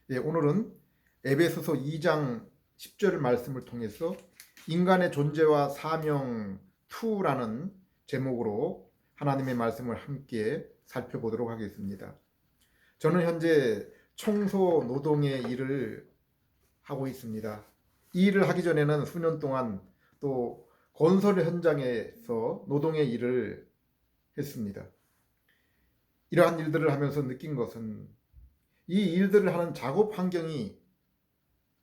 오늘은 에베소서 2장 10절 말씀을 통해서 인간의 존재와 사명 2라는 제목으로 하나님의 말씀을 함께 살펴보도록 하겠습니다. 저는 현재 청소 노동의 일을 하고 있습니다. 이 일을 하기 전에는 수년 동안 또 건설 현장에서 노동의 일을 했습니다. 이러한 일들을 하면서 느낀 것은 이 일들을 하는 작업 환경이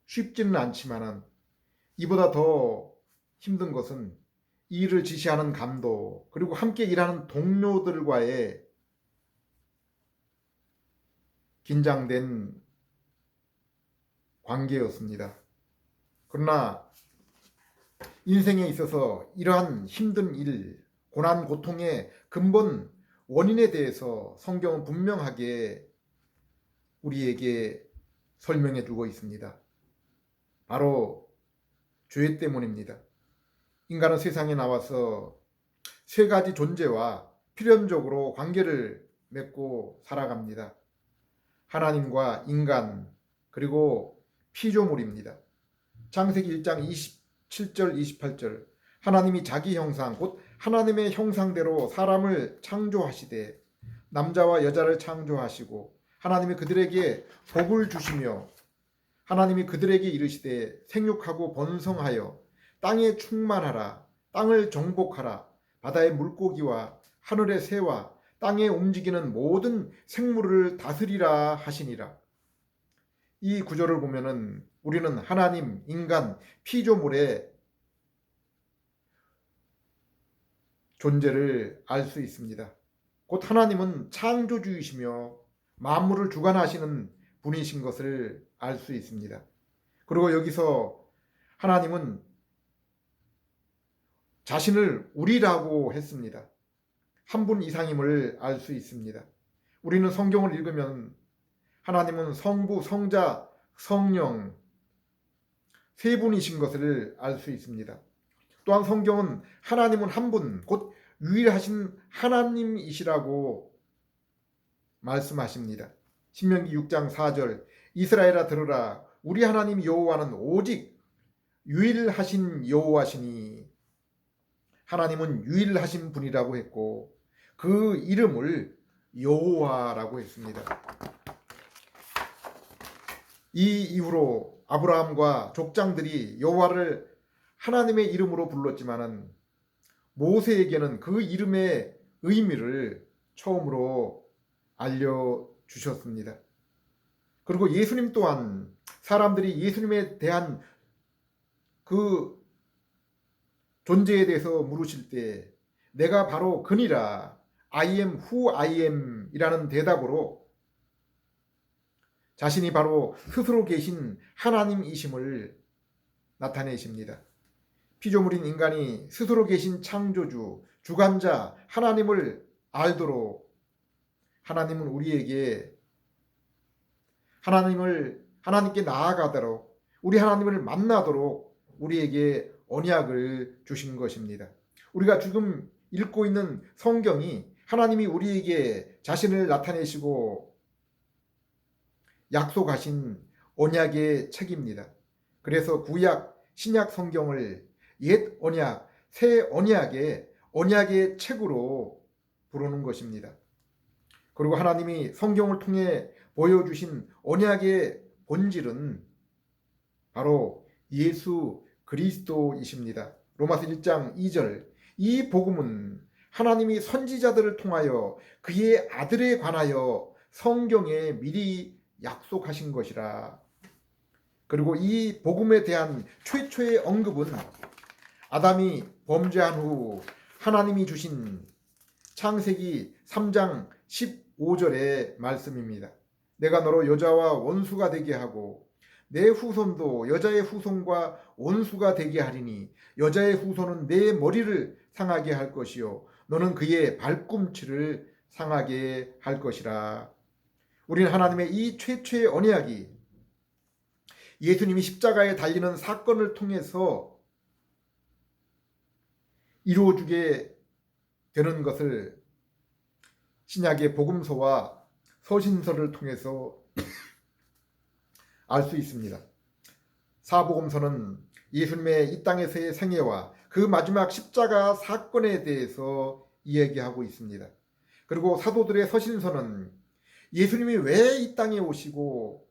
쉽지는 않지만은 이보다 더 힘든 것은 이 일을 지시하는 감독 그리고 함께 일하는 동료들과의 긴장된 관계였습니다. 그러나 인생에 있어서 이러한 힘든 일, 고난, 고통의 근본 원인에 대해서 성경은 분명하게 우리에게 설명해 주고 있습니다. 바로 죄 때문입니다. 인간은 세상에 나와서 세 가지 존재와 필연적으로 관계를 맺고 살아갑니다. 하나님과 인간 그리고 피조물입니다. 창세기 1장 27절 28절 하나님이 자기 형상 곧 하나님의 형상대로 사람을 창조하시되 남자와 여자를 창조하시고 하나님이 그들에게 복을 주시며 하나님이 그들에게 이르시되 생육하고 번성하여 땅에 충만하라 땅을 정복하라 바다의 물고기와 하늘의 새와 땅에 움직이는 모든 생물을 다스리라 하시니라. 이 구절을 보면은 우리는 하나님, 인간, 피조물의 존재를 알 수 있습니다. 곧 하나님은 창조주이시며 만물을 주관하시는 분이신 것을 알 수 있습니다. 그리고 여기서 하나님은 자신을 우리라고 했습니다. 한 분 이상임을 알 수 있습니다. 우리는 성경을 읽으면 하나님은 성부, 성자, 성령 세 분이신 것을 알 수 있습니다. 또한 성경은 하나님은 한 분, 곧 유일하신 하나님이시라고 말씀하십니다. 신명기 6장 4절 이스라엘아 들으라 우리 하나님 여호와는 오직 유일하신 여호와시니 하나님은 유일하신 분이라고 했고 그 이름을 여호와라고 했습니다. 이 이후로 아브라함과 족장들이 여호와를 하나님의 이름으로 불렀지만은 모세에게는 그 이름의 의미를 처음으로 알려주셨습니다. 그리고 예수님 또한 사람들이 예수님에 대한 그 존재에 대해서 물으실 때 내가 바로 그니라 I am who I am 이라는 대답으로 자신이 바로 스스로 계신 하나님이심을 나타내십니다. 피조물인 인간이 스스로 계신 창조주, 주관자 하나님을 알도록 하나님은 우리에게 하나님께 나아가도록 우리 하나님을 만나도록 우리에게 언약을 주신 것입니다. 우리가 지금 읽고 있는 성경이 하나님이 우리에게 자신을 나타내시고 약속하신 언약의 책입니다. 그래서 구약, 신약 성경을 옛 언약, 새 언약의 책으로 부르는 것입니다. 그리고 하나님이 성경을 통해 보여주신 언약의 본질은 바로 예수 그리스도이십니다. 로마서 1장 2절 이 복음은 하나님이 선지자들을 통하여 그의 아들에 관하여 성경에 미리 약속하신 것이라. 그리고 이 복음에 대한 최초의 언급은 아담이 범죄한 후 하나님이 주신 창세기 3장 15절의 말씀입니다. 내가 너로 여자와 원수가 되게 하고 내 후손도 여자의 후손과 원수가 되게 하리니 여자의 후손은 내 머리를 상하게 할 것이요 너는 그의 발꿈치를 상하게 할 것이라. 우리는 하나님의 이 최초의 언약이 예수님이 십자가에 달리는 사건을 통해서 이루어지게 되는 것을 신약의 복음서와 서신서를 통해서 알 수 있습니다. 사복음서는 예수님의 이 땅에서의 생애와 그 마지막 십자가 사건에 대해서 이야기하고 있습니다. 그리고 사도들의 서신서는 예수님이 왜 이 땅에 오시고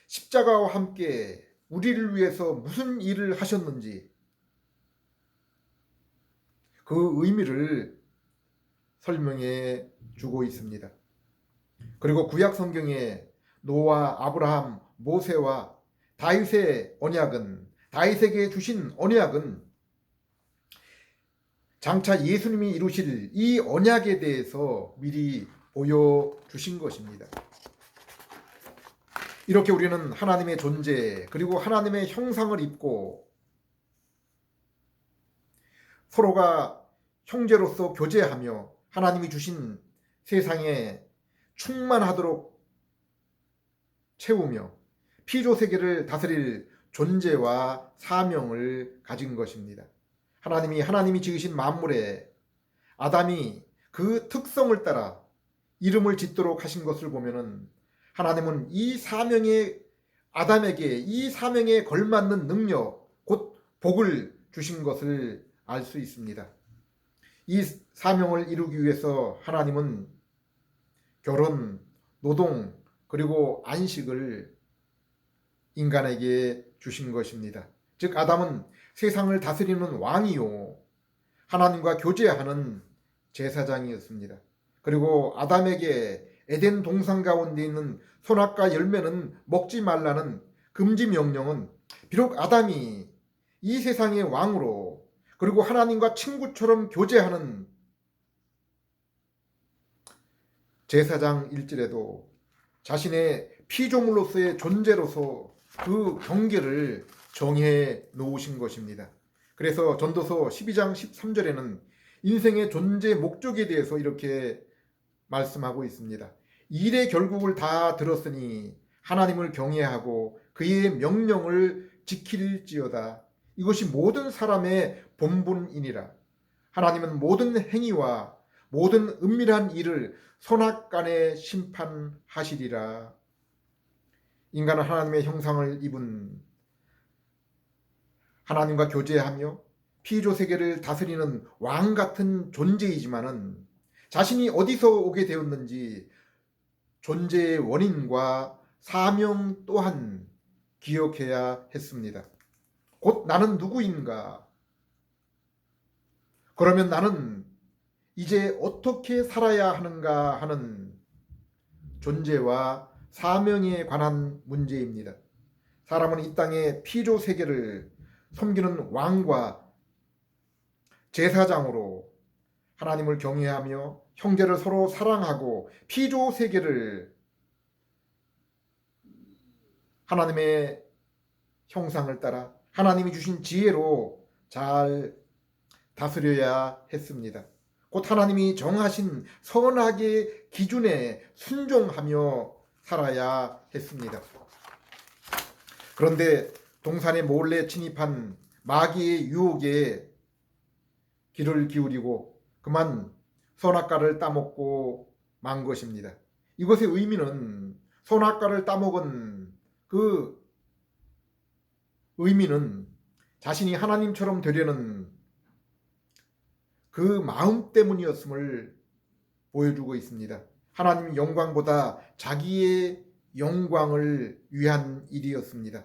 십자가와 함께 우리를 위해서 무슨 일을 하셨는지 그 의미를 설명해 주고 있습니다. 그리고 구약 성경에 노아, 아브라함, 모세와 다윗의 언약은, 다윗에게 주신 언약은 장차 예수님이 이루실 이 언약에 대해서 미리 보여주신 것입니다. 이렇게 우리는 하나님의 존재 그리고 하나님의 형상을 입고 서로가 형제로서 교제하며 하나님이 주신 세상에 충만하도록 채우며 피조세계를 다스릴 존재와 사명을 가진 것입니다. 하나님이 지으신 만물에 아담이 그 특성을 따라 이름을 짓도록 하신 것을 보면은 하나님은 아담에게 이 사명에 걸맞는 능력, 곧 복을 주신 것을 알 수 있습니다. 이 사명을 이루기 위해서 하나님은 결혼, 노동, 그리고 안식을 인간에게 주신 것입니다. 즉 아담은 세상을 다스리는 왕이요 하나님과 교제하는 제사장이었습니다. 그리고 아담에게 에덴 동산 가운데 있는 선악과 열매는 먹지 말라는 금지 명령은 비록 아담이 이 세상의 왕으로 그리고 하나님과 친구처럼 교제하는 제사장일지라도 자신의 피조물로서의 존재로서 그 경계를 정해 놓으신 것입니다. 그래서 전도서 12장 13절에는 인생의 존재 목적에 대해서 이렇게 말씀하고 있습니다. 일의 결국을 다 들었으니 하나님을 경외하고 그의 명령을 지킬지어다. 이것이 모든 사람의 본분이니라. 하나님은 모든 행위와 모든 은밀한 일을 선악간에 심판하시리라. 인간은 하나님의 형상을 입은 하나님과 교제하며 피조세계를 다스리는 왕 같은 존재이지만은 자신이 어디서 오게 되었는지 존재의 원인과 사명 또한 기억해야 했습니다. 곧 나는 누구인가? 그러면 나는 이제 어떻게 살아야 하는가 하는 존재와 사명에 관한 문제입니다. 사람은 이 땅의 피조 세계를 섬기는 왕과 제사장으로 하나님을 경외하며 형제를 서로 사랑하고 피조 세계를 하나님의 형상을 따라 하나님이 주신 지혜로 잘 다스려야 했습니다. 곧 하나님이 정하신 선악의 기준에 순종하며 살아야 했습니다. 그런데 동산에 몰래 침입한 마귀의 유혹에 귀를 기울이고 그만 선악과를 따먹고 만 것입니다. 이것의 의미는 선악과를 따먹은 그 의미는 자신이 하나님처럼 되려는 그 마음 때문이었음을 보여주고 있습니다. 하나님 영광보다 자기의 영광을 위한 일이었습니다.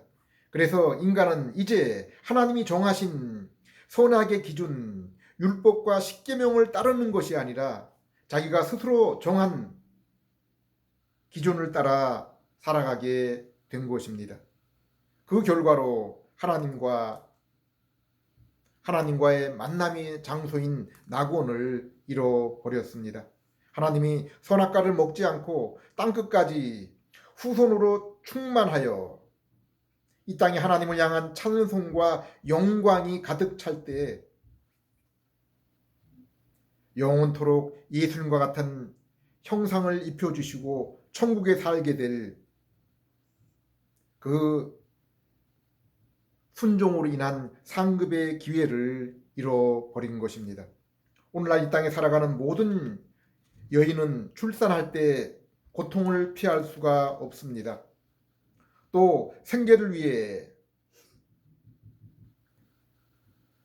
그래서 인간은 이제 하나님이 정하신 선악의 기준, 율법과 십계명을 따르는 것이 아니라 자기가 스스로 정한 기준을 따라 살아가게 된 것입니다. 그 결과로 하나님과의 만남의 장소인 낙원을 잃어버렸습니다. 하나님이 선악과를 먹지 않고 땅끝까지 후손으로 충만하여 이 땅에 하나님을 향한 찬송과 영광이 가득 찰 때에 영원토록 예수님과 같은 형상을 입혀주시고 천국에 살게 될 그 순종으로 인한 상급의 기회를 잃어버린 것입니다. 오늘날 이 땅에 살아가는 모든 여인은 출산할 때 고통을 피할 수가 없습니다. 또 생계를 위해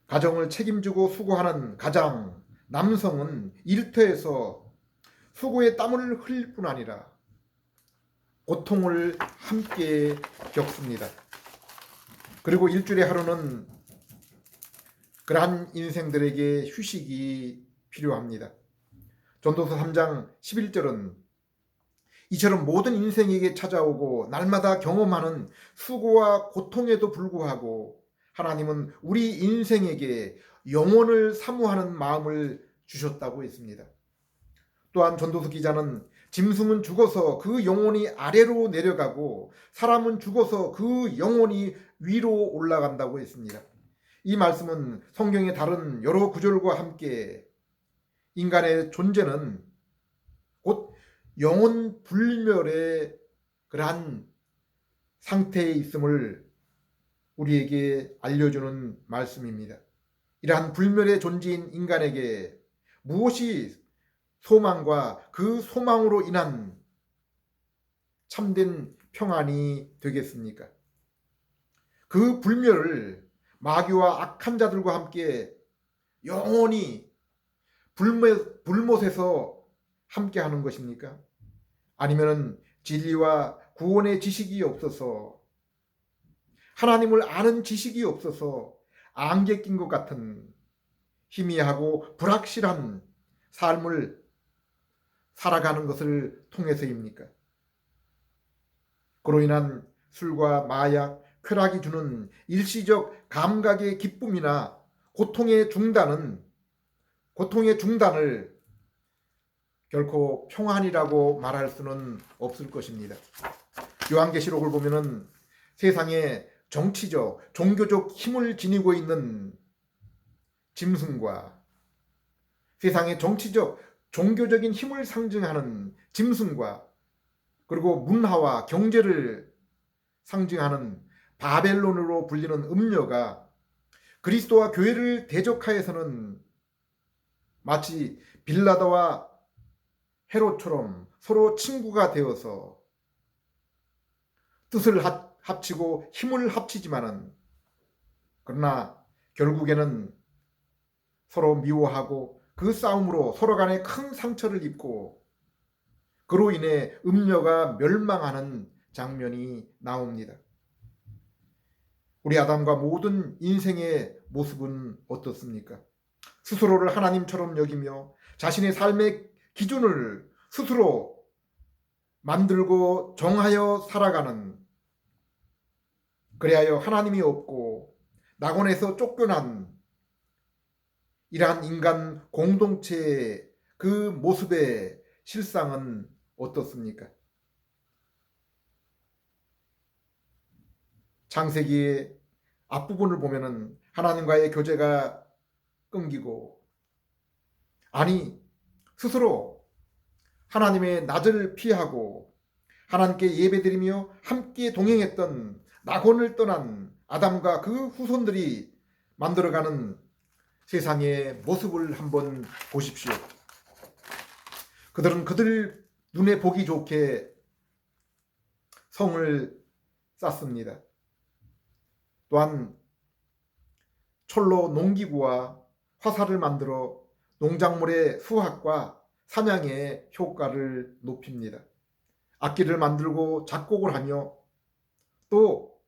가정을 책임지고 수고하는 가장, 남성은 일터에서 수고의 땀을 흘릴 뿐 아니라 고통을 함께 겪습니다. 그리고 일주일의 하루는 그러한 인생들에게 휴식이 필요합니다. 전도서 3장 11절은 이처럼 모든 인생에게 찾아오고 날마다 경험하는 수고와 고통에도 불구하고 하나님은 우리 인생에게 영원을 사모하는 마음을 주셨다고 했습니다. 또한 전도서 기자는 짐승은 죽어서 그 영혼이 아래로 내려가고 사람은 죽어서 그 영혼이 위로 올라간다고 했습니다. 이 말씀은 성경의 다른 여러 구절과 함께 인간의 존재는 곧 영혼 불멸의 그러한 상태에 있음을 우리에게 알려주는 말씀입니다. 이러한 불멸의 존재인 인간에게 무엇이 소망과 그 소망으로 인한 참된 평안이 되겠습니까? 그 불멸을 마귀와 악한 자들과 함께 영원히 불못에서 함께 하는 것입니까? 아니면 진리와 구원의 지식이 없어서 하나님을 아는 지식이 없어서 안개 낀 것 같은 희미하고 불확실한 삶을 살아가는 것을 통해서입니까? 그로 인한 술과 마약, 쾌락이 주는 일시적 감각의 기쁨이나 고통의 중단을 결코 평안이라고 말할 수는 없을 것입니다. 요한계시록을 보면은 세상에 정치적, 종교적 힘을 지니고 있는 짐승과 세상의 정치적, 종교적인 힘을 상징하는 짐승과 그리고 문화와 경제를 상징하는 바벨론으로 불리는 음녀가 그리스도와 교회를 대적하여서는 마치 빌라도와 헤롯처럼 서로 친구가 되어서 뜻을 합치고 힘을 합치지만은 그러나 결국에는 서로 미워하고 그 싸움으로 서로 간에 큰 상처를 입고 그로 인해 음녀가 멸망하는 장면이 나옵니다. 우리 아담과 모든 인생의 모습은 어떻습니까? 스스로를 하나님처럼 여기며 자신의 삶의 기준을 스스로 만들고 정하여 살아가는, 그리하여 하나님이 없고 낙원에서 쫓겨난 이러한 인간 공동체의 그 모습의 실상은 어떻습니까? 창세기의 앞부분을 보면은 하나님과의 교제가 끊기고, 아니 스스로 하나님의 낯을 피하고 하나님께 예배드리며 함께 동행했던 낙원을 떠난 아담과 그 후손들이 만들어가는 세상의 모습을 한번 보십시오. 그들은 그들 눈에 보기 좋게 성을 쌓습니다. 또한 철로 농기구와 화살을 만들어 농작물의 수확과 사냥의 효과를 높입니다. 악기를 만들고 작곡을 하며 또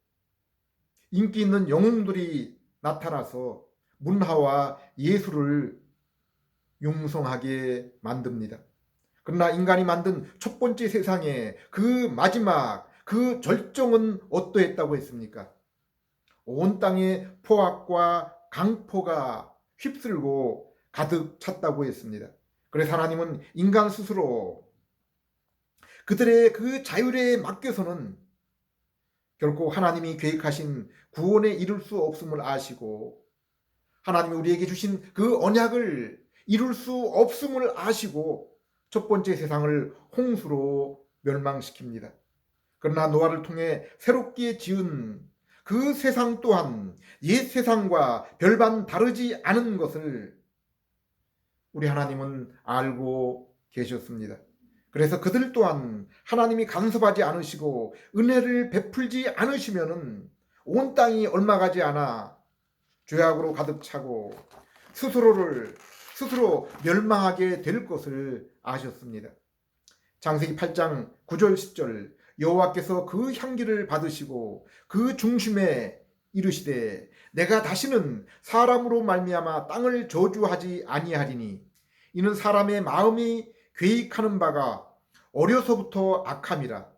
인기 있는 영웅들이 나타나서 문화와 예술을 융성하게 만듭니다. 그러나 인간이 만든 첫 번째 세상의 그 마지막, 그 절정은 어떠했다고 했습니까? 온 땅에 포악과 강포가 휩쓸고 가득 찼다고 했습니다. 그래서 하나님은 인간 스스로 그들의 그 자율에 맡겨서는 결코 하나님이 계획하신 구원에 이룰 수 없음을 아시고, 하나님이 우리에게 주신 그 언약을 이룰 수 없음을 아시고 첫 번째 세상을 홍수로 멸망시킵니다. 그러나 노아를 통해 새롭게 지은 그 세상 또한 옛 세상과 별반 다르지 않은 것을 우리 하나님은 알고 계셨습니다. 그래서 그들 또한 하나님이 간섭하지 않으시고 은혜를 베풀지 않으시면은 온 땅이 얽막하지 않아 죄악으로 가득 차고 스스로 멸망하게 될 것을 아셨습니다. 창세기 8장 9절 10절 여호와께서 그 향기를 받으시고 그 중심에 이르시되 내가 다시는 사람으로 말미암아 땅을 저주하지 아니하리니 이는 사람의 마음이 계획하는 바가 어려서부터 악함이라.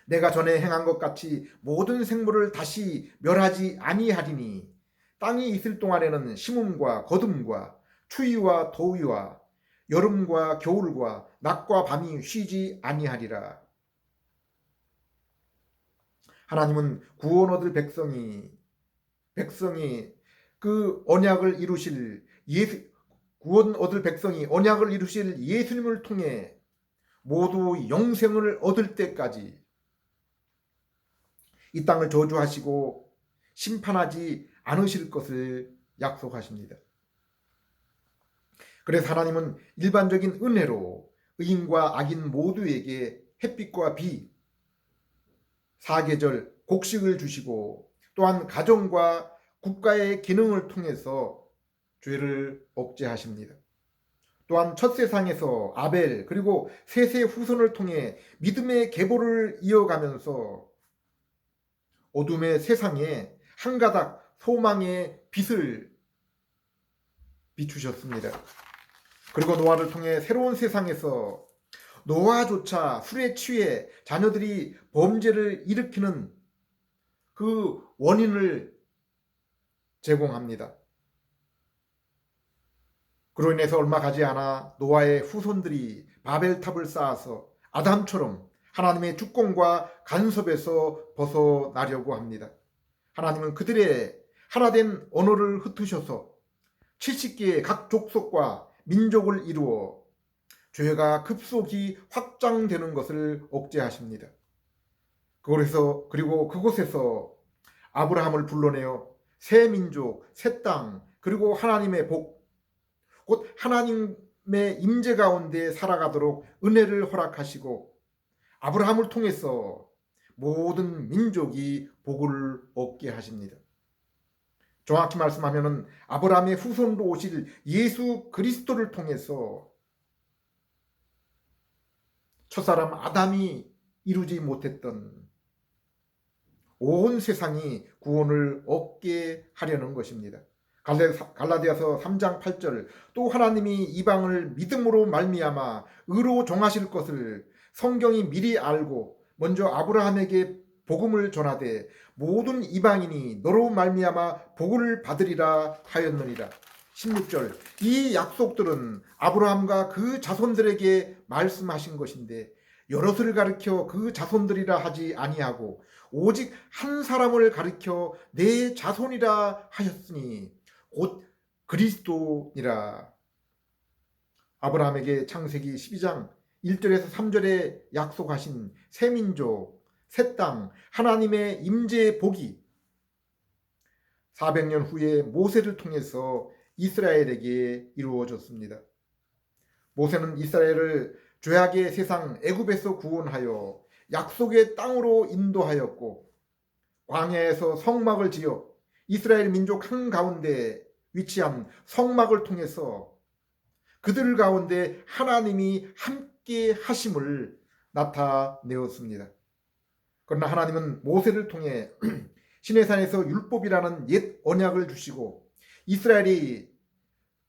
내가 전에 행한 것 같이 모든 생물을 다시 멸하지 아니하리니 땅이 있을 동안에는 심음과 거둠과 추위와 더위와 여름과 겨울과 낮과 밤이 쉬지 아니하리라. 하나님은 구원 얻을 백성이 그 언약을 이루실 구원 얻을 백성이 언약을 이루실 예수님을 통해 모두 영생을 얻을 때까지 이 땅을 저주하시고 심판하지 않으실 것을 약속하십니다. 그래서 하나님은 일반적인 은혜로 의인과 악인 모두에게 햇빛과 비, 사계절, 곡식을 주시고 또한 가정과 국가의 기능을 통해서 죄를 억제하십니다. 또한 첫 세상에서 아벨 그리고 셋의 후손을 통해 믿음의 계보를 이어가면서 어둠의 세상에 한 가닥 소망의 빛을 비추셨습니다. 그리고 노아를 통해 새로운 세상에서 노아조차 술에 취해 자녀들이 범죄를 일으키는 그 원인을 제공합니다. 그로 인해서 얼마 가지 않아 노아의 후손들이 바벨탑을 쌓아서 아담처럼 하나님의 주권과 간섭에서 벗어나려고 합니다. 하나님은 그들의 하나된 언어를 흩으셔서 70개의 각 족속과 민족을 이루어 죄가 급속히 확장되는 것을 억제하십니다. 그리고 그곳에서 아브라함을 불러내어 새 민족, 새 땅, 그리고 하나님의 복, 곧 하나님의 임재 가운데 살아가도록 은혜를 허락하시고 아브라함을 통해서 모든 민족이 복을 얻게 하십니다. 정확히 말씀하면 아브라함의 후손으로 오실 예수 그리스도를 통해서 첫사람 아담이 이루지 못했던 온 세상이 구원을 얻게 하려는 것입니다. 갈라디아서 3장 8절 또 하나님이 이방을 믿음으로 말미암아 의로 정하실 것을 성경이 미리 알고 먼저 아브라함에게 복음을 전하되 모든 이방인이 너로 말미암아 복을 받으리라 하였느니라. 16절 이 약속들은 아브라함과 그 자손들에게 말씀하신 것인데 여럿을 가리켜 그 자손들이라 하지 아니하고 오직 한 사람을 가리켜 내 자손이라 하셨으니 곧 그리스도니라. 아브라함에게 창세기 12장 1절에서 3절에 약속하신 새 민족, 새 땅, 하나님의 임재의 복이 400년 후에 모세를 통해서 이스라엘에게 이루어졌습니다. 모세는 이스라엘을 죄악의 세상 애굽에서 구원하여 약속의 땅으로 인도하였고 광야에서 성막을 지어 이스라엘 민족 한가운데 위치한 성막을 통해서 그들 가운데 하나님이 함께 하심을 나타내었습니다. 그러나 하나님은 모세를 통해 시내산에서 율법이라는 옛 언약을 주시고 이스라엘이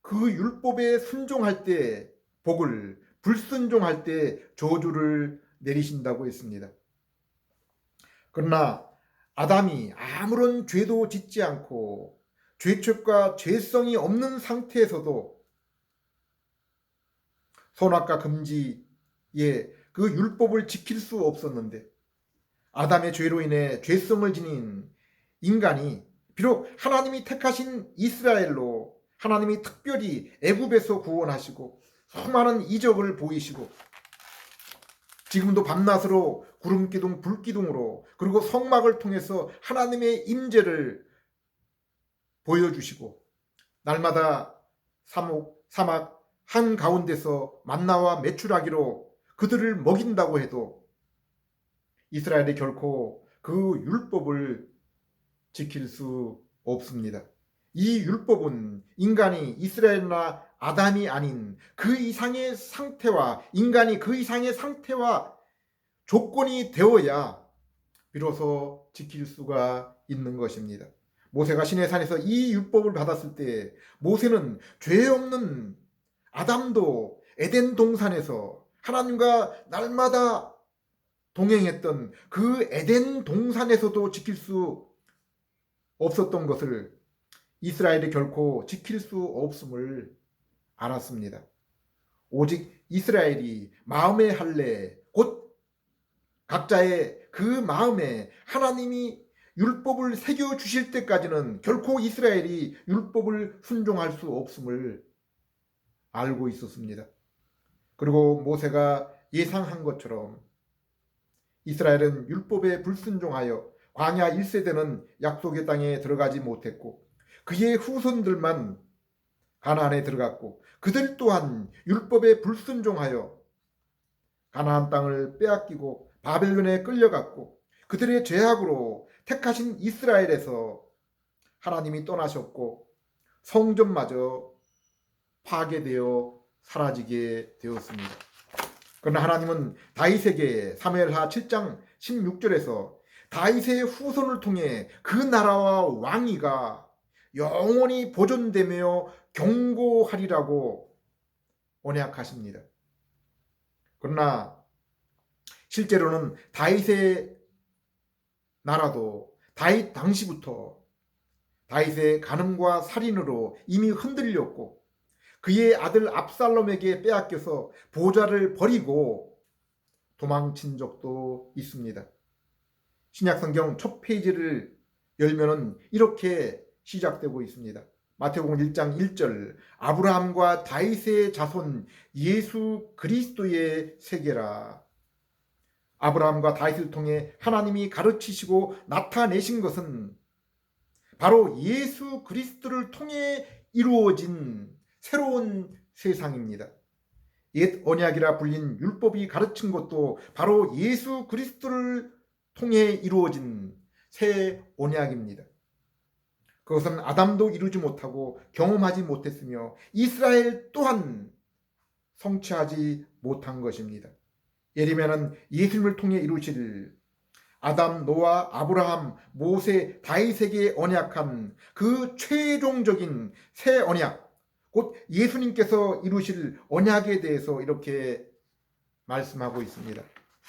그 율법에 순종할 때 복을, 불순종할 때 저주를 내리신다고 했습니다. 그러나 아담이 아무런 죄도 짓지 않고 죄책과 죄성이 없는 상태에서도 선악과 금지의 그 율법을 지킬 수 없었는데 아담의 죄로 인해 죄성을 지닌 인간이 비록 하나님이 택하신 이스라엘로 하나님이 특별히 애굽에서 구원하시고 수많은 이적을 보이시고 지금도 밤낮으로 구름기둥 불기둥으로 그리고 성막을 통해서 하나님의 임재를 보여주시고 날마다 사막 한가운데서 만나와 메추라기로 그들을 먹인다고 해도 이스라엘이 결코 그 율법을 지킬 수 없습니다. 이 율법은 인간이 이스라엘이나 아담이 아닌 그 이상의 상태와 인간이 그 이상의 상태와 조건이 되어야 비로소 지킬 수가 있는 것입니다. 모세가 시내산에서 이 율법을 받았을 때 모세는 죄 없는 아담도 에덴 동산에서 하나님과 날마다 동행했던 그 에덴 동산에서도 지킬 수 없었던 것을 이스라엘이 결코 지킬 수 없음을 알았습니다. 오직 이스라엘이 마음의 할례, 곧 각자의 그 마음에 하나님이 율법을 새겨 주실 때까지는 결코 이스라엘이 율법을 순종할 수 없음을 알고 있었습니다. 그리고 모세가 예상한 것처럼 이스라엘은 율법에 불순종하여 광야 1세대는 약속의 땅에 들어가지 못했고 그의 후손들만 가나안에 들어갔고 그들 또한 율법에 불순종하여 가나안 땅을 빼앗기고 바벨론에 끌려갔고 그들의 죄악으로 택하신 이스라엘에서 하나님이 떠나셨고 성전마저 파괴되어 사라지게 되었습니다. 그러나 하나님은 다윗에게 사무엘하 7장 16절에서 다윗의 후손을 통해 그 나라와 왕위가 영원히 보존되며 경고하리라고 언약하십니다. 그러나 실제로는 다윗의 나라도 다윗 당시부터 다윗의 간음과 살인으로 이미 흔들렸고 그의 아들 압살롬에게 빼앗겨서 보좌를 버리고 도망친 적도 있습니다. 신약성경 첫 페이지를 열면은 이렇게 시작되고 있습니다. 마태복음 1장 1절 아브라함과 다윗의 자손 예수 그리스도의 세계라. 아브라함과 다윗을 통해 하나님이 가르치시고 나타내신 것은 바로 예수 그리스도를 통해 이루어진 새로운 세상입니다. 옛 언약이라 불린 율법이 가르친 것도 바로 예수 그리스도를 통해 이루어진 새 언약입니다. 그것은 아담도 이루지 못하고 경험하지 못했으며 이스라엘 또한 성취하지 못한 것입니다. 예리면은 예수님을 통해 이루실 아담, 노아, 아브라함, 모세, 다윗에게 언약한 그 최종적인 새 언약, 곧 예수님께서 이루실 언약에 대해서 이렇게 말씀하고 있습니다.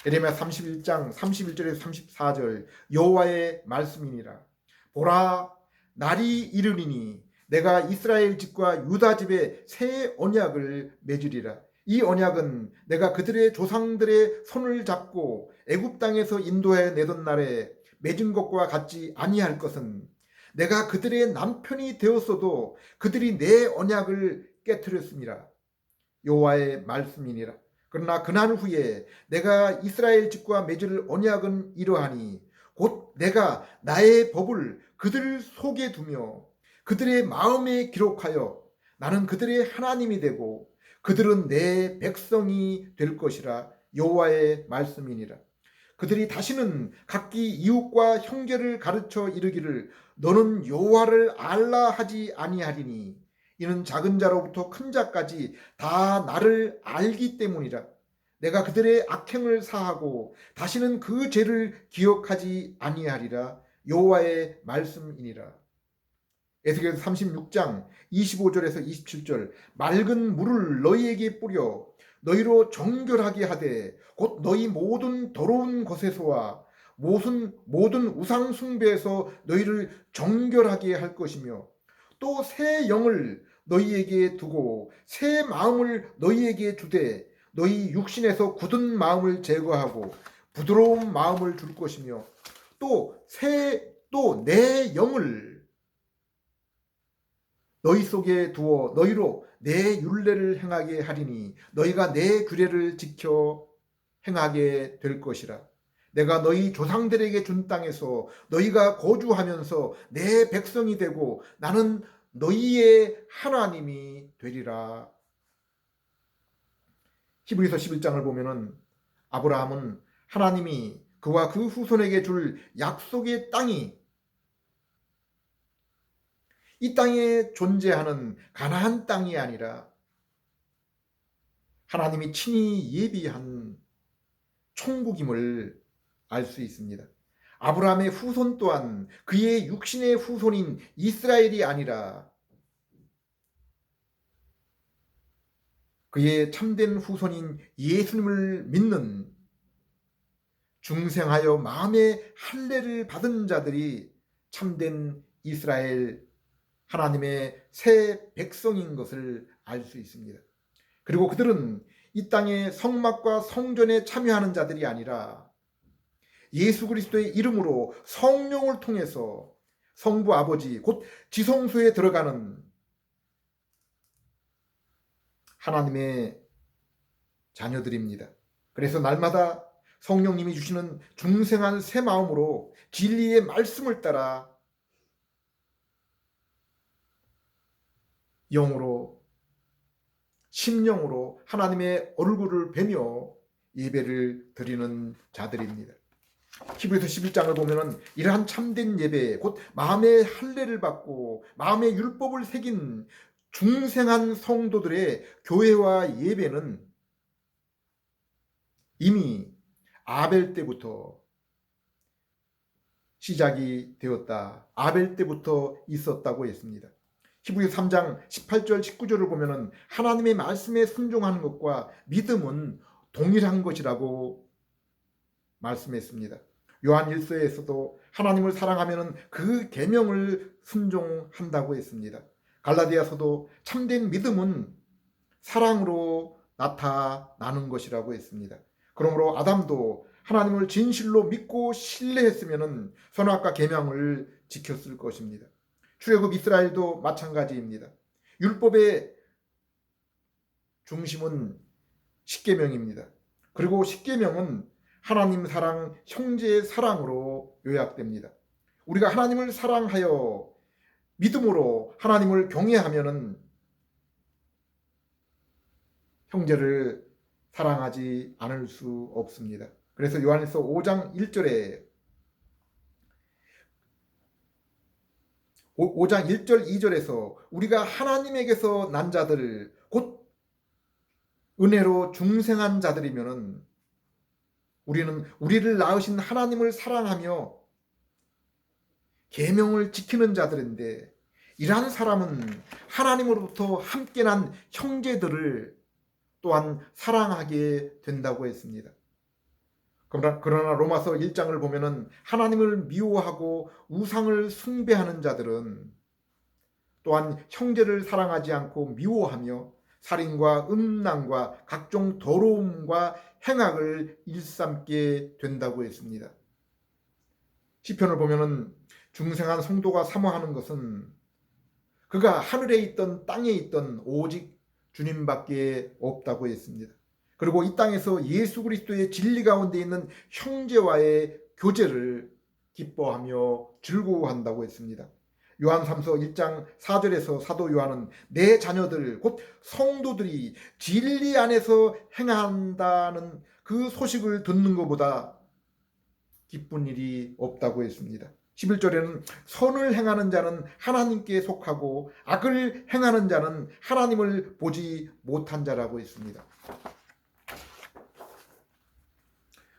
예레미야 31장 31절에서 34절 여호와의 말씀이니라. 보라, 날이 이르리니 내가 이스라엘 집과 유다 집에 새 언약을 맺으리라. 이 언약은 내가 그들의 조상들의 손을 잡고 애굽 땅에서 인도해 내던 날에 맺은 것과 같지 아니할 것은 내가 그들의 남편이 되었어도 그들이 내 언약을 깨뜨렸습니다. 여호와의 말씀이니라. 그러나 그날 후에 내가 이스라엘 집과 맺을 언약은 이러하니 곧 내가 나의 법을 그들 속에 두며 그들의 마음에 기록하여 나는 그들의 하나님이 되고 그들은 내 백성이 될 것이라. 여호와의 말씀이니라. 그들이 다시는 각기 이웃과 형제를 가르쳐 이르기를 너는 여호와를 알라 하지 아니하리니 이는 작은 자로부터 큰 자까지 다 나를 알기 때문이라. 내가 그들의 악행을 사하고 다시는 그 죄를 기억하지 아니하리라. 여호와의 말씀이니라. 에스겔서 36장 25절에서 27절 맑은 물을 너희에게 뿌려 너희로 정결하게 하되 곧 너희 모든 더러운 것에서와 모든 우상 숭배에서 너희를 정결하게 할 것이며 또 새 영을 너희에게 두고 새 마음을 너희에게 주되 너희 육신에서 굳은 마음을 제거하고 부드러운 마음을 줄 것이며 또 내 영을 너희 속에 두어 너희로 내 율례를 행하게 하리니 너희가 내 규례를 지켜 행하게 될 것이라. 내가 너희 조상들에게 준 땅에서 너희가 거주하면서 내 백성이 되고 나는 너희의 하나님이 되리라. 히브리서 11장을 보면은 아브라함은 하나님이 그와 그 후손에게 줄 약속의 땅이 이 땅에 존재하는 가나안 땅이 아니라 하나님이 친히 예비한 천국임을 알 수 있습니다. 아브라함의 후손 또한 그의 육신의 후손인 이스라엘이 아니라 그의 참된 후손인 예수님을 믿는 중생하여 마음의 할례를 받은 자들이 참된 이스라엘 하나님의 새 백성인 것을 알 수 있습니다. 그리고 그들은 이 땅의 성막과 성전에 참여하는 자들이 아니라 예수 그리스도의 이름으로 성령을 통해서 성부 아버지 곧 지성소에 들어가는 하나님의 자녀들입니다. 그래서 날마다 성령님이 주시는 중생한 새 마음으로 진리의 말씀을 따라 영으로 심령으로 하나님의 얼굴을 뵈며 예배를 드리는 자들입니다. 히브리서 11장을 보면은 이러한 참된 예배 곧 마음의 할례를 받고 마음의 율법을 새긴 중생한 성도들의 교회와 예배는 이미 아벨 때부터 시작이 되었다. 아벨 때부터 있었다고 했습니다. 히브리서 3장 18절 19절을 보면은 하나님의 말씀에 순종하는 것과 믿음은 동일한 것이라고 말씀했습니다. 요한 1서에서도 하나님을 사랑하면은 그 계명을 순종한다고 했습니다. 갈라디아서도 참된 믿음은 사랑으로 나타나는 것이라고 했습니다. 그러므로 아담도 하나님을 진실로 믿고 신뢰했으면은 선악과 계명을 지켰을 것입니다. 출애굽 이스라엘도 마찬가지입니다. 율법의 중심은 십계명입니다. 그리고 십계명은 하나님 사랑, 형제의 사랑으로 요약됩니다. 우리가 하나님을 사랑하여 믿음으로 하나님을 경외하면은 형제를 사랑하지 않을 수 없습니다. 그래서 요한일서 5장 1절에 5장 1절 2절에서 우리가 하나님에게서 난 자들 곧 은혜로 중생한 자들이면은 우리는 우리를 낳으신 하나님을 사랑하며 계명을 지키는 자들인데 이러한 사람은 하나님으로부터 함께 난 형제들을 또한 사랑하게 된다고 했습니다. 그러나 로마서 1장을 보면은 하나님을 미워하고 우상을 숭배하는 자들은 또한 형제를 사랑하지 않고 미워하며 살인과 음란과 각종 더러움과 행악을 일삼게 된다고 했습니다. 시편을 보면은 중생한 성도가 사모하는 것은 그가 하늘에 있던 땅에 있던 오직 주님밖에 없다고 했습니다. 그리고 이 땅에서 예수 그리스도의 진리 가운데 있는 형제와의 교제를 기뻐하며 즐거워한다고 했습니다. 요한 3서 1장 4절에서 사도 요한은 내 자녀들 곧 성도들이 진리 안에서 행한다는 그 소식을 듣는 것보다 기쁜 일이 없다고 했습니다. 11절에는 선을 행하는 자는 하나님께 속하고 악을 행하는 자는 하나님을 보지 못한 자라고 했습니다.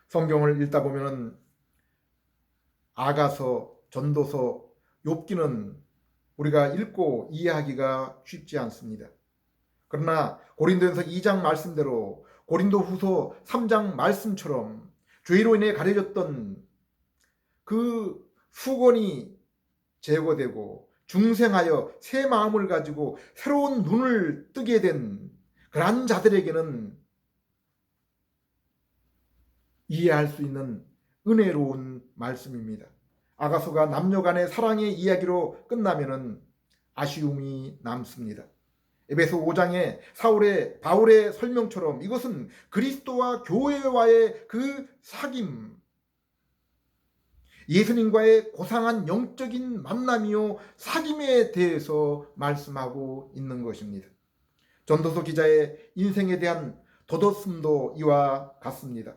성경을 읽다 보면은 아가서, 전도서, 욥기는 우리가 읽고 이해하기가 쉽지 않습니다. 그러나 고린도전서 2장 말씀대로 고린도후서 3장 말씀처럼 죄로 인해 가려졌던 그 수건이 제거되고 중생하여 새 마음을 가지고 새로운 눈을 뜨게 된 그러한 자들에게는 이해할 수 있는 은혜로운 말씀입니다. 아가서가 남녀 간의 사랑의 이야기로 끝나면은 아쉬움이 남습니다. 에베소 5장의 바울의 설명처럼 이것은 그리스도와 교회와의 그 사귐, 예수님과의 고상한 영적인 만남이요 사귐에 대해서 말씀하고 있는 것입니다. 전도서 기자의 인생에 대한 덧없음도 이와 같습니다.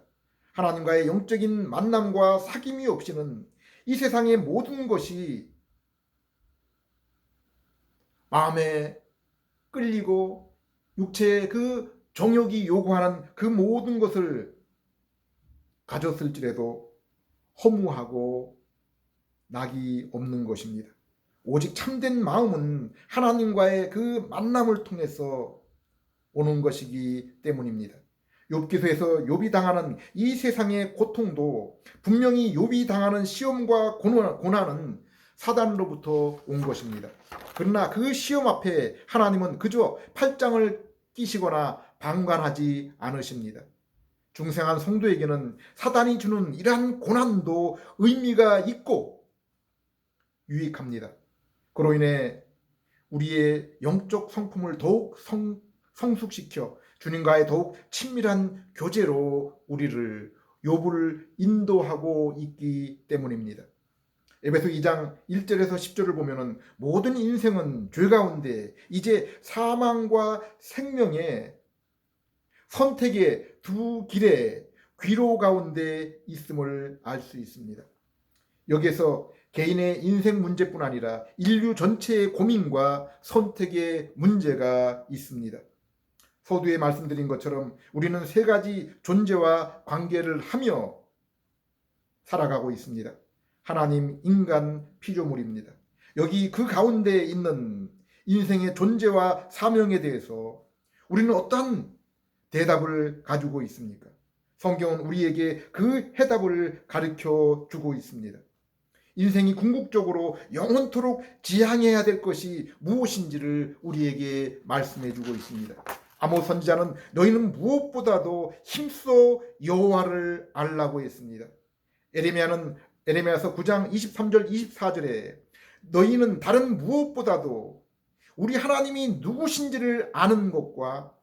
하나님과의 영적인 만남과 사귐이 없이는 이 세상의 모든 것이 마음에 끌리고 육체의 그 정욕이 요구하는 그 모든 것을 가졌을지라도 허무하고 낙이 없는 것입니다. 오직 참된 마음은 하나님과의 그 만남을 통해서 오는 것이기 때문입니다. 욥기서에서 욥이 당하는 이 세상의 고통도 분명히 욥이 당하는 시험과 고난은 사단으로부터 온 것입니다. 그러나 그 시험 앞에 하나님은 그저 팔짱을 끼시거나 방관하지 않으십니다. 중생한 성도에게는 사단이 주는 이러한 고난도 의미가 있고 유익합니다. 그로 인해 우리의 영적 성품을 더욱 성숙시켜 주님과의 더욱 친밀한 교제로 우리를 욥을 인도하고 있기 때문입니다. 에베소 2장 1절에서 10절을 보면은 모든 인생은 죄 가운데 이제 사망과 생명의 선택의 두 길의 귀로 가운데 있음을 알 수 있습니다. 여기에서 개인의 인생 문제뿐 아니라 인류 전체의 고민과 선택의 문제가 있습니다. 서두에 말씀드린 것처럼 우리는 세 가지 존재와 관계를 하며 살아가고 있습니다. 하나님, 인간, 피조물입니다. 여기 그 가운데 있는 인생의 존재와 사명에 대해서 우리는 어떠한 대답을 가지고 있습니까? 성경은 우리에게 그 해답을 가르쳐 주고 있습니다. 인생이 궁극적으로 영원토록 지향해야 될 것이 무엇인지를 우리에게 말씀해 주고 있습니다. 아모스 선지자는 너희는 무엇보다도 힘써 여호와를 알라고 했습니다. 에레미야서 9장 23절 24절에 너희는 다른 무엇보다도 우리 하나님이 누구신지를 아는 것과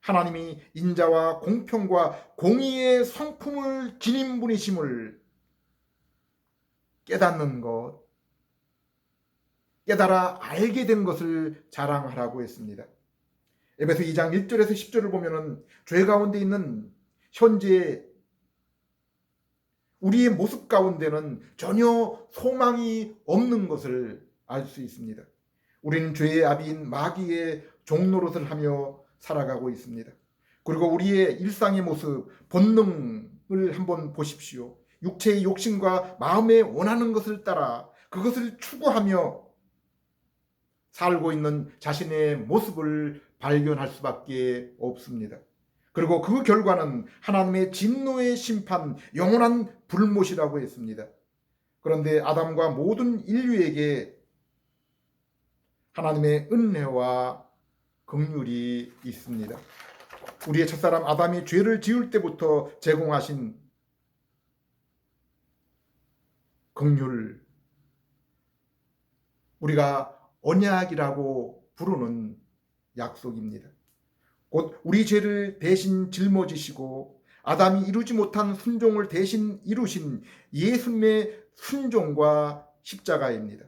하나님이 인자와 공평과 공의의 성품을 지닌 분이심을 깨닫는 것, 깨달아 알게 된 것을 자랑하라고 했습니다. 에베소 2장 1절에서 10절을 보면은 죄 가운데 있는 현재 우리의 모습 가운데는 전혀 소망이 없는 것을 알 수 있습니다. 우리는 죄의 아비인 마귀의 종노릇을 하며 살아가고 있습니다. 그리고 우리의 일상의 모습, 본능을 한번 보십시오. 육체의 욕심과 마음에 원하는 것을 따라 그것을 추구하며 살고 있는 자신의 모습을 발견할 수밖에 없습니다. 그리고 그 결과는 하나님의 진노의 심판, 영원한 불못이라고 했습니다. 그런데 아담과 모든 인류에게 하나님의 은혜와 긍휼이 있습니다. 우리의 첫사람 아담이 죄를 지을 때부터 제공하신 긍휼, 우리가 언약이라고 부르는 약속입니다. 곧 우리 죄를 대신 짊어지시고 아담이 이루지 못한 순종을 대신 이루신 예수님의 순종과 십자가입니다.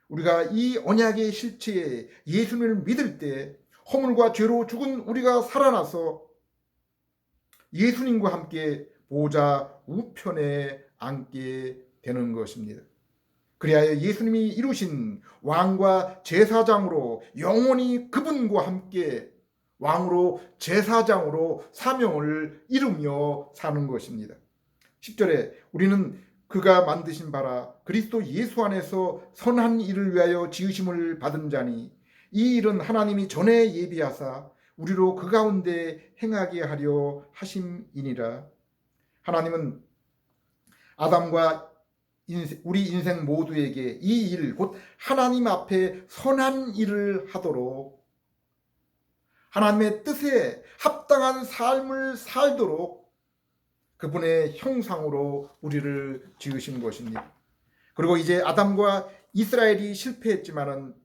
우리가 이 언약의 실체에 예수님을 믿을 때 허물과 죄로 죽은 우리가 살아나서 예수님과 함께 보좌 우편에 앉게 되는 것입니다. 그리하여 예수님이 이루신 왕과 제사장으로 영원히 그분과 함께 왕으로 제사장으로 사명을 이루며 사는 것입니다. 10절에 우리는 그가 만드신 바라 그리스도 예수 안에서 선한 일을 위하여 지으심을 받은 자니 이 일은 하나님이 전에 예비하사 우리로 그 가운데 행하게 하려 하심이니라. 하나님은 아담과 우리 인생 모두에게 이 일, 곧 하나님 앞에 선한 일을 하도록 하나님의 뜻에 합당한 삶을 살도록 그분의 형상으로 우리를 지으신 것입니다. 그리고 이제 아담과 이스라엘이 실패했지만은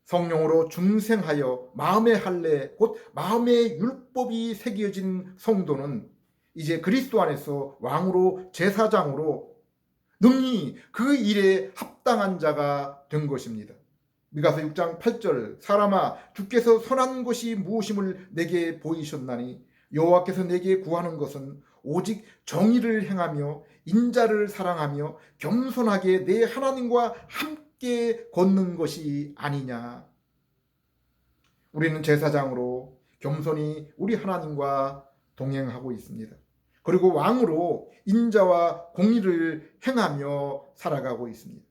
성령으로 중생하여 마음의 할례, 곧 마음의 율법이 새겨진 성도는 이제 그리스도 안에서 왕으로 제사장으로 능히 그 일에 합당한 자가 된 것입니다. 미가서 6장 8절 사람아 주께서 선한 것이 무엇임을 내게 보이셨나니 여호와께서 내게 구하는 것은 오직 정의를 행하며 인자를 사랑하며 겸손하게 내 하나님과 함께 걷는 것이 아니냐. 우리는 제사장으로 겸손히 우리 하나님과 동행하고 있습니다. 그리고 왕으로 인자와 공의를 행하며 살아가고 있습니다.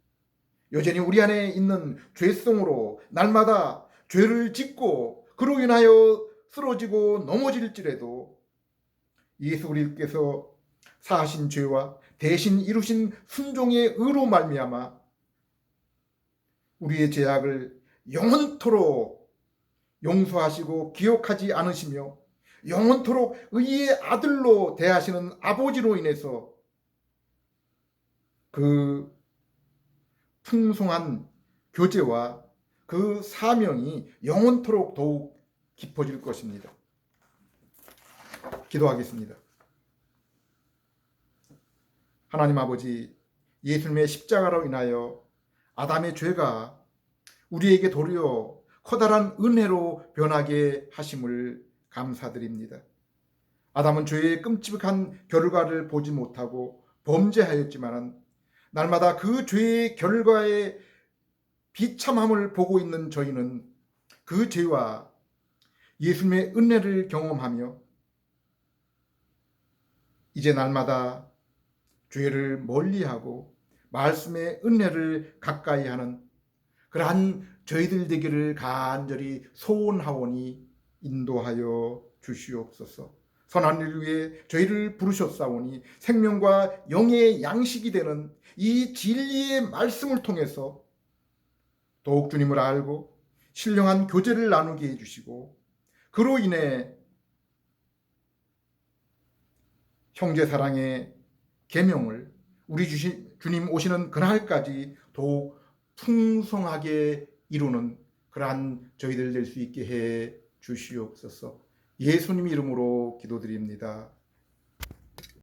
여전히 우리 안에 있는 죄성으로 날마다 죄를 짓고 그로 인하여 쓰러지고 넘어질지라도 예수 그리스도께서 사하신 죄와 대신 이루신 순종의 의로 말미암아 우리의 죄악을 영원토록 용서하시고 기억하지 않으시며 영원토록 의의 아들로 대하시는 아버지로 인해서 그 풍성한 교제와 그 사명이 영원토록 더욱 깊어질 것입니다. 기도하겠습니다. 하나님 아버지, 예수님의 십자가로 인하여 아담의 죄가 우리에게 도리어 커다란 은혜로 변하게 하심을 감사드립니다. 아담은 죄의 끔찍한 결과를 보지 못하고 범죄하였지만 날마다 그 죄의 결과의 비참함을 보고 있는 저희는 그 죄와 예수님의 은혜를 경험하며 이제 날마다 죄를 멀리하고 말씀의 은혜를 가까이 하는 그러한 저희들 되기를 간절히 소원하오니 인도하여 주시옵소서. 선한 일 위해 저희를 부르셨사오니 생명과 영의 양식이 되는 이 진리의 말씀을 통해서 더욱 주님을 알고 신령한 교제를 나누게 해주시고 그로 인해 형제 사랑의 계명을 우리 주님 오시는 그날까지 더욱 풍성하게 이루는 그러한 저희들 될 수 있게 해 주시옵소서. 예수님 이름으로 기도드립니다.